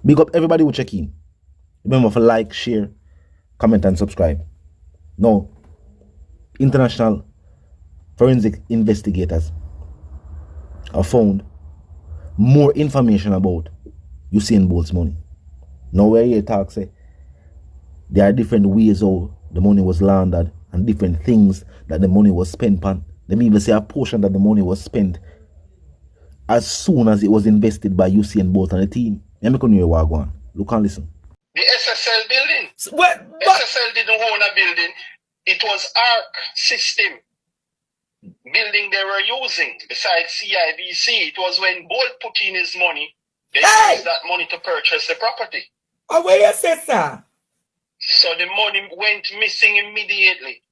Big up everybody who check in. Remember to like, share, comment and subscribe. Now, international forensic investigators have found more information about Usain Bolt's money. Now where you talk say there are different ways how the money was laundered and different things that the money was spent on. Let me even say a portion that the money was spent as soon as it was invested by Usain Bolt and the team. Let me come here, Wagwan. Look and listen. The SSL building. What? SSL didn't own a building. It was ARC system building they were using besides CIBC. It was when Bolt put in his money, they used that money to purchase the property. Oh, where you say, sir? So the money went missing immediately.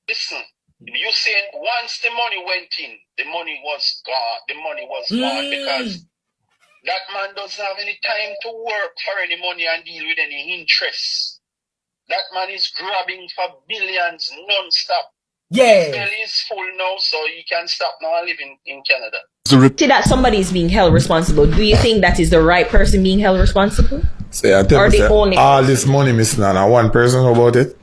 Listen, you saying once the money went in, the money was gone. The money was gone because that man doesn't have any time to work for any money and deal with any interest. That man is grabbing for billions non-stop. Yeah. His belly is full now, so he can stop now and live in Canada. See that somebody is being held responsible. Do you think that is the right person being held responsible? Say, I tell or you, the only all this money missing and one person about it.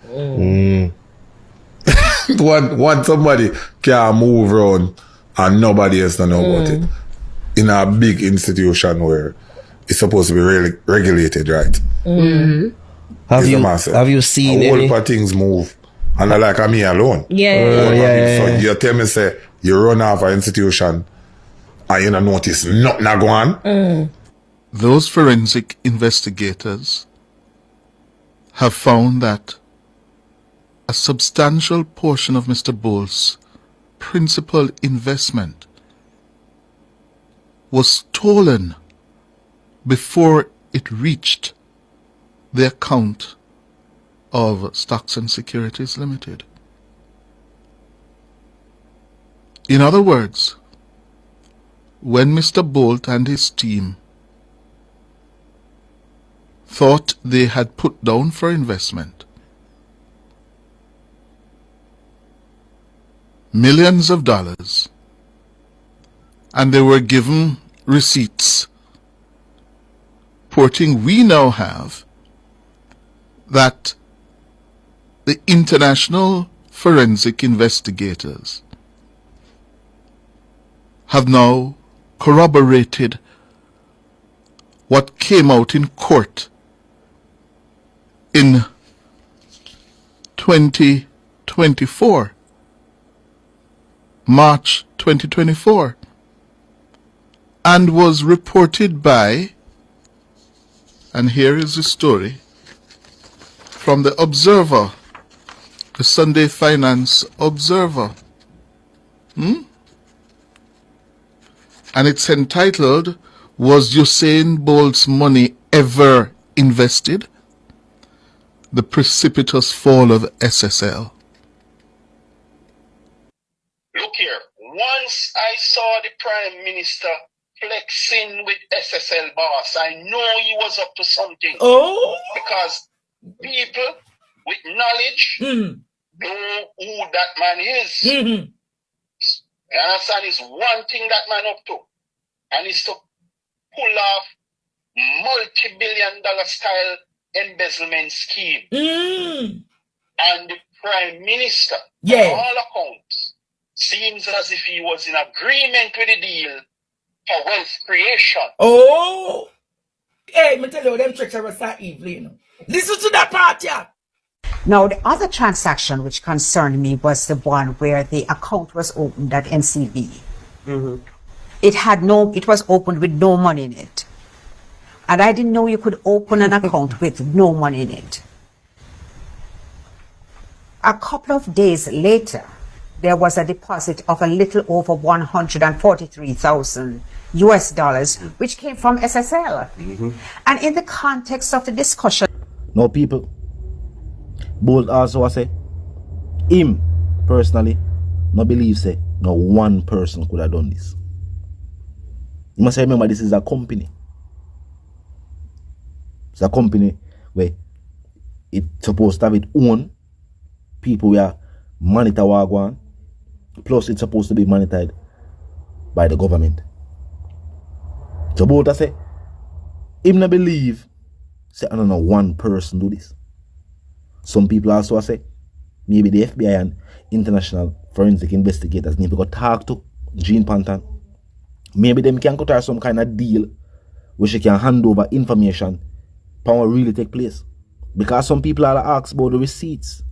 One somebody can move around and nobody else don't know about it. In a big institution where it's supposed to be really regulated, right? Have you seen a whole any? heap of things move? And I like me alone. Yeah. So you tell me, say, you run off an institution and you don't notice nothing going on. Those forensic investigators have found that a substantial portion of Mr. Bolt's principal investment was stolen before it reached the account of Stocks and Securities Limited. In other words, when Mr. Bolt and his team thought they had put down for investment millions of dollars, and they were given receipts reporting we now have that the international forensic investigators have now corroborated what came out in court in 2024, March 2024, and was reported by, and here is the story, from the Observer, the Sunday Finance Observer. And it's entitled, "Was Usain Bolt's Money Ever Invested? The Precipitous Fall of SSL." Look here, once I saw the Prime Minister flexing with SSL boss, I know he was up to something. Because people with knowledge know who that man is. You understand? Is one thing that man up to, and is to pull off multi-billion-dollar style embezzlement scheme. And the Prime Minister, on all accounts, seems as if he was in agreement with the deal for wealth creation. Hey, me tell you, them tricks are so evil, you know. Listen to that part, yeah. Now, the other transaction which concerned me was the one where the account was opened at NCB. It was opened with no money in it. And I didn't know you could open an account with no money in it. A couple of days later, there was a deposit of a little over $143,000 US, which came from SSL. And in the context of the discussion... Now people, Bolt also say, him personally, no believe say, no one person could have done this. You must remember this is a company. It's a company where it's supposed to have its own people where monitor Wagwan. Plus it's supposed to be monitored by the government. So Bolt say, him not believe, say, I don't know, one person do this. Some people also say, maybe the FBI and international forensic investigators need to go talk to Jean Pantan. Maybe them can cut her some kind of deal where she can hand over information for what really take place. Because some people are asked about the receipts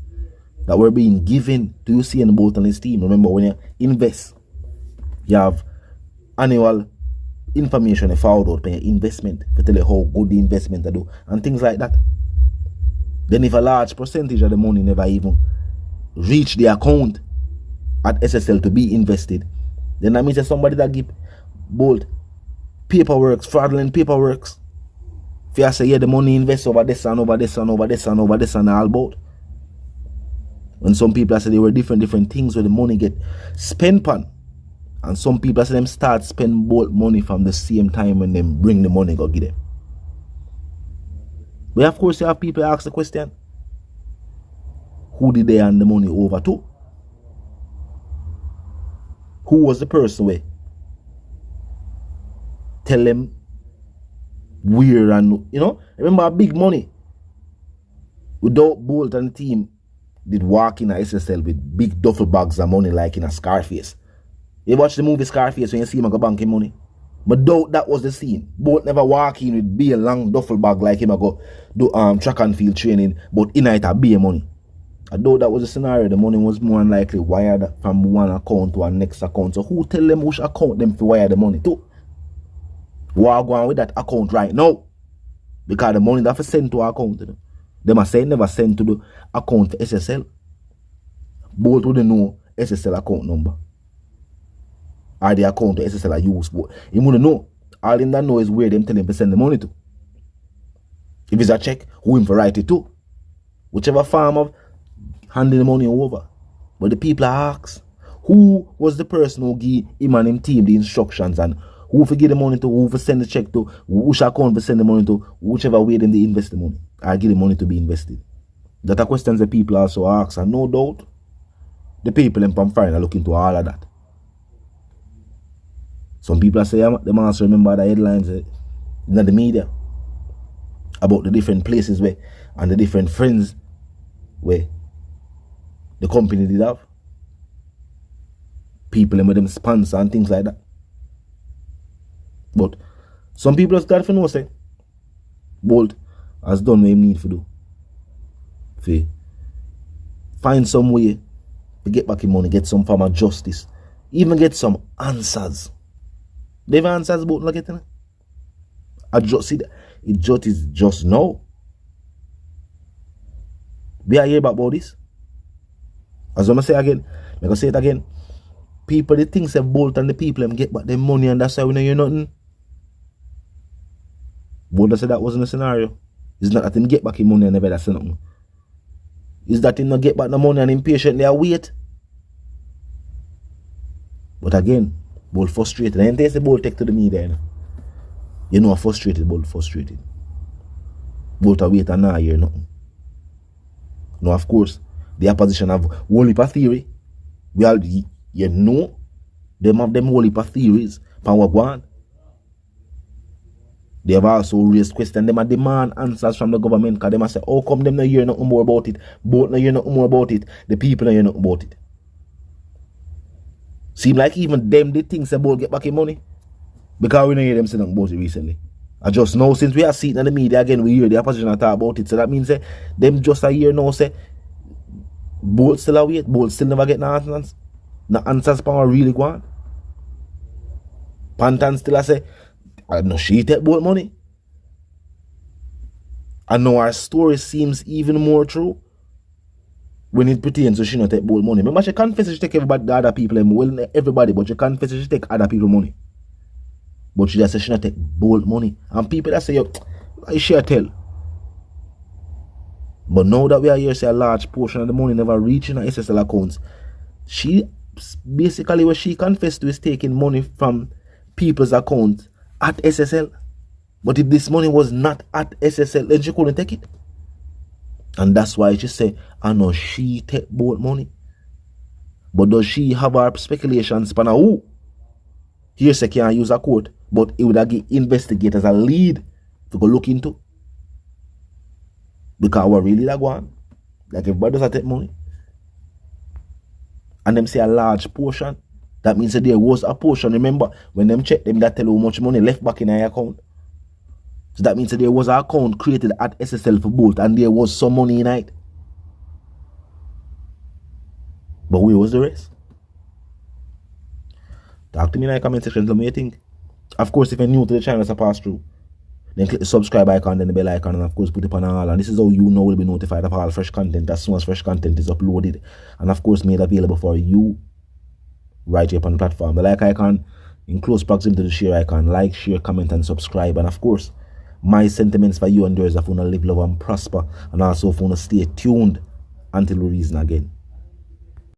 that were being given to Usain Bolt and his team. Remember, when you invest, you have annual information you found out for your investment, to tell you how good the investment to do, and things like that. Then if a large percentage of the money never even reach the account at SSL to be invested, then that means that somebody that give Bolt paperwork, fraudulent paperwork. If you say, yeah, the money invest over this and over this and over this and over this and all about. When some people say there were different things where the money get spent on. And some people say them start spend Bolt money from the same time when them bring the money go give them. But of course you have people ask the question, who did they hand the money over to? Who was the person where tell them where and, you know, remember big money without Bolt and the team did walk in a SSL with big duffel bags of money like in a Scarface. You watch the movie Scarface when you see him go banking money. But doubt that was the scene. Bolt never walk in with be a long duffel bag like him go do track and field training, but in it a be money. I doubt that was the scenario. The money was more unlikely wired from one account to a next account. So who tell them which account them to wire the money to? What go on with that account right now? Because the money that for send to our account, you know? They must say never send to the account for SSL. Both wouldn't know SSL account number. Or the account to SSL are used. But he wouldn't know. All him that know is where them tell him to send the money to. If it's a check, who him for write it to. Whichever form of handing the money over. But the people ask, who was the person who gave him and him team the instructions, and who for give the money to, who for send the check to, which account for send the money to, whichever way them they invest the money. I give the money to be invested. That are questions that people also ask, and no doubt the people in Pamfine are looking to all of that. Some people say they must remember the headlines in the media about the different places where and the different friends where the company did have. People with them sponsor and things like that. But some people just got to know, say, Bolt has done what he need to do. For find some way to get back his money, get some form of justice, even get some answers. They've answers Bolt not getting it. I just see that it just is just now. We are here about this. As I'm gonna say again, I'm gonna say it again. People they think say Bolt and the people them get back their money, and that's why we know you're nothing. Bolt said that wasn't a scenario. It's not that him get back his money and never that's nothing. It's that him not get back the money and impatiently wait. But again, Bolt frustrated. And they say Bolt take to the media. You know frustrated, Bolt frustrated. Bolt wait and now hear nothing. Now of course, the opposition have whole heap of theory. We all, you know, them have them whole heap of theories from what go on. They have also raised questions. Them a demand answers from the government, because them a say, how come them not hear nothing more about it? Both not hear nothing more about it. The people not hear nothing about it. Seem like even them they think about get back in money. Because we don't hear them say nothing about it recently. I just know since we are seeing in the media again, we hear the opposition talk about it. So that means them just a year now say Bolt still a wait. Bolt still never get no answers. No answers power really go on. Pantan still a say, I know she take Bolt money. I know our story seems even more true when it pertains to she not take Bolt money. Remember she confesses she take everybody, the other people, well everybody, but she confesses she take other people money. But she just says she not take Bolt money. And people that say, yo, I share tell. But now that we are here, say a large portion of the money never reaching her SSL accounts. She basically what she confessed to is taking money from people's accounts at SSL. But if this money was not at SSL, then she couldn't take it. And that's why she say, I know she take Bolt money. But does she have her speculations on who? Here she can't use a quote, but it would have give investigators a lead to go look into. Because what really that go on? Like everybody does take money. And them say a large portion. That means that there was a portion. Remember, when them check them, that tell you how much money left back in their account. So that means that there was an account created at SSL for Bolt and there was some money in it. But where was the rest? Talk to me in the comment section. Tell me what you think. Of course, if you're new to the channel, it's a pass through. Then click the subscribe icon, then the bell icon, and of course put it on all. And this is how you know will be notified of all fresh content as soon as fresh content is uploaded. And of course made available for you right here on the platform. The like icon in close proximity to the share icon. Like, share, comment, and subscribe. And of course, my sentiments for you and yours if you want to live, love, and prosper. And also if you want to stay tuned until we reason again.